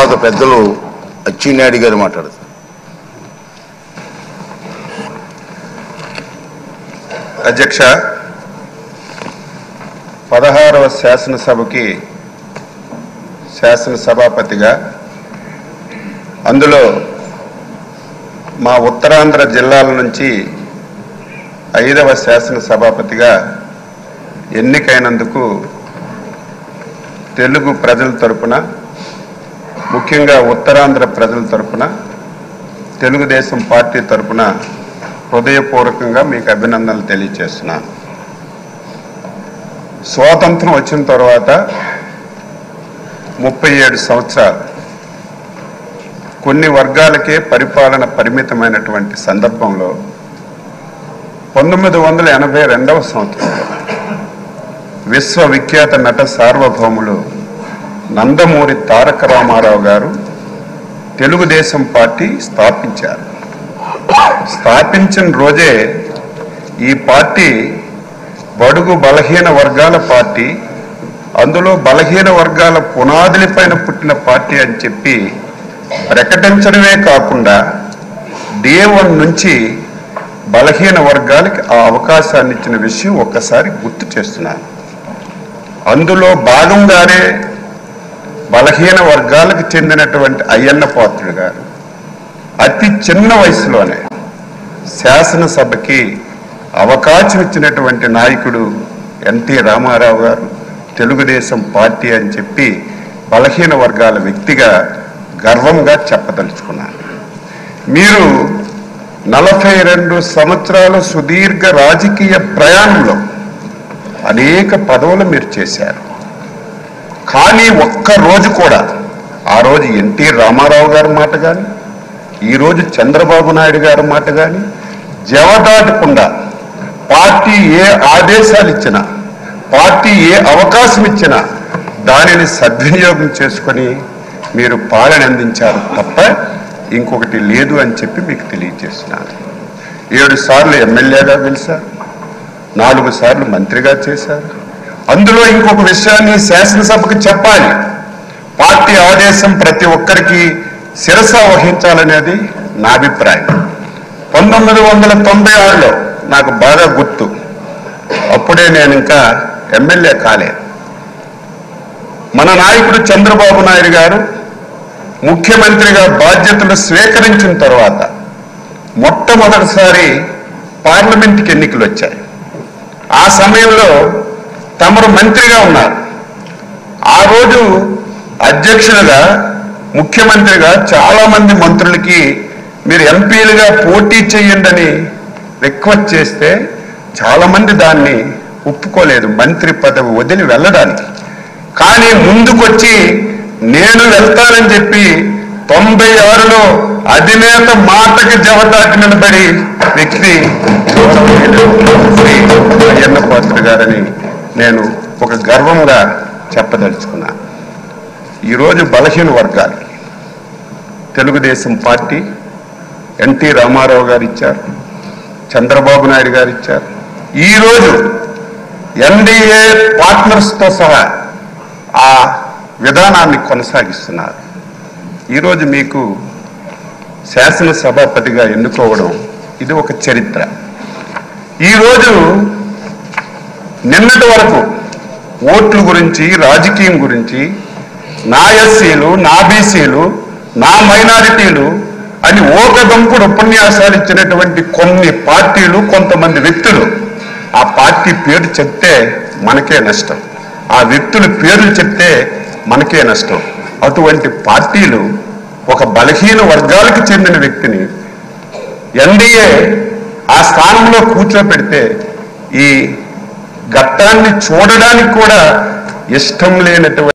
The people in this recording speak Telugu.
తర్వాత పెద్దలు అచ్చెన్నాయుడు గారు మాట్లాడతారు. అధ్యక్ష, 16వ శాసనసభకి శాసనసభాపతిగా, అందులో మా ఉత్తరాంధ్ర జిల్లాల నుంచి 5వ శాసనసభాపతిగా ఎన్నికైనందుకు తెలుగు ప్రజల తరపున, ముఖ్యంగా ఉత్తరాంధ్ర ప్రజల తరపున, తెలుగుదేశం పార్టీ తరపున హృదయపూర్వకంగా మీకు అభినందనలు తెలియజేస్తున్నాను. స్వాతంత్రం వచ్చిన తర్వాత 37 సంవత్సరాలు కొన్ని వర్గాలకే పరిపాలన పరిమితమైనటువంటి సందర్భంలో 1982వ సంవత్సరంలో విశ్వవిఖ్యాత నట సార్వభౌములు నందమూరి తారక రామారావు గారు తెలుగుదేశం పార్టీ స్థాపించారు. స్థాపించిన రోజే ఈ పార్టీ బడుగు బలహీన వర్గాల పార్టీ, అందులో బలహీన వర్గాల పునాదులపైన పుట్టిన పార్టీ అని చెప్పి ప్రకటించడమే కాకుండా డే 1 నుంచి బలహీన వర్గాలకి ఆ అవకాశాన్ని ఇచ్చిన విషయం ఒక్కసారి గుర్తు చేస్తున్నాను. అందులో భాగంగానే బలహీన వర్గాలకు చెందినటువంటి అయ్యన్న పాత్రుడు గారు అతి చిన్న వయసులోనే శాసనసభకి అవకాశం ఇచ్చినటువంటి నాయకుడు ఎన్టీ రామారావు గారు తెలుగుదేశం పార్టీ అని చెప్పి బలహీన వర్గాల వ్యక్తిగా గర్వంగా చెప్పదలుచుకున్నాను. మీరు 42 సంవత్సరాల సుదీర్ఘ రాజకీయ ప్రయాణంలో అనేక పదవులు మీరు చేశారు. కానీ ఒక్కరోజు కూడా ఆ రోజు ఎన్టీ రామారావు గారి మాట కానీ, ఈరోజు చంద్రబాబు నాయుడు గారి మాట కానీ జవదాటకుండా పార్టీ ఏ ఆదేశాలు ఇచ్చినా, పార్టీ ఏ అవకాశం ఇచ్చినా దానిని సద్వినియోగం చేసుకొని మీరు పాలన అందించారు తప్ప ఇంకొకటి లేదు అని చెప్పి మీకు తెలియజేస్తున్నాను. 7 సార్లు ఎమ్మెల్యేగా గెలిచారు, 4 సార్లు మంత్రిగా చేశారు. అందులో ఇంకొక విషయాన్ని శాసనసభకు చెప్పాలి. పార్టీ ఆదేశం ప్రతి ఒక్కరికి శిరస వహించాలనేది నా అభిప్రాయం. 1996లో నాకు బాగా గుర్తు, అప్పుడే నేను ఇంకా ఎమ్మెల్యే కాలేదు. మన నాయకుడు చంద్రబాబు నాయుడు గారు ముఖ్యమంత్రిగా బాధ్యతలు స్వీకరించిన తర్వాత మొట్టమొదటిసారి పార్లమెంట్కి ఎన్నికలు వచ్చాయి. ఆ సమయంలో తమరు మంత్రిగా ఉన్నారు. ఆ రోజు అధ్యక్షులుగా, ముఖ్యమంత్రిగా చాలామంది మంత్రులకి మీరు ఎంపీలుగా పోటీ చేయండి అని రిక్వెస్ట్ చేస్తే చాలామంది దాన్ని ఒప్పుకోలేదు, మంత్రి పదవి వదిలి వెళ్ళడానికి. కానీ ముందుకొచ్చి నేను వెళ్తానని చెప్పి 96లో అధినేత మాటకి జవదాటి నిలబడి వ్యక్తి శ్రీ అయ్యన్న పాత్రుడు గారని నేను ఒక గర్వంగా చెప్పదలుచుకున్నాను. ఈరోజు బలహీన వర్గాలకి తెలుగుదేశం పార్టీ ఎన్టీ రామారావు గారు ఇచ్చారు, చంద్రబాబు నాయుడు గారు ఇచ్చారు. ఈరోజు ఎన్డీఏ పార్ట్నర్స్తో సహా ఆ విధానాన్ని కొనసాగిస్తున్నారు. ఈరోజు మీకు శాసనసభాపతిగా ఎన్నుకోవడం ఇది ఒక చరిత్ర. ఈరోజు నిన్నటి వరకు ఓట్ల గురించి, రాజకీయం గురించి, నా ఎస్సీలు, నా బీసీలు, నా మైనారిటీలు అని ఓకదంపుడు ఉపన్యాసాలు ఇచ్చినటువంటి కొన్ని పార్టీలు, కొంతమంది వ్యక్తులు ఆ పార్టీ పేరు చెప్తే మనకే నష్టం, ఆ వ్యక్తుల పేర్లు చెప్తే మనకే నష్టం. అటువంటి పార్టీలు ఒక బలహీన వర్గాలకు చెందిన వ్యక్తిని ఎన్డీఏ ఆ స్థానంలో కూర్చోబెడితే ఈ ఘట్టాన్ని చూడడానికి కూడా ఇష్టం లేనటువంటి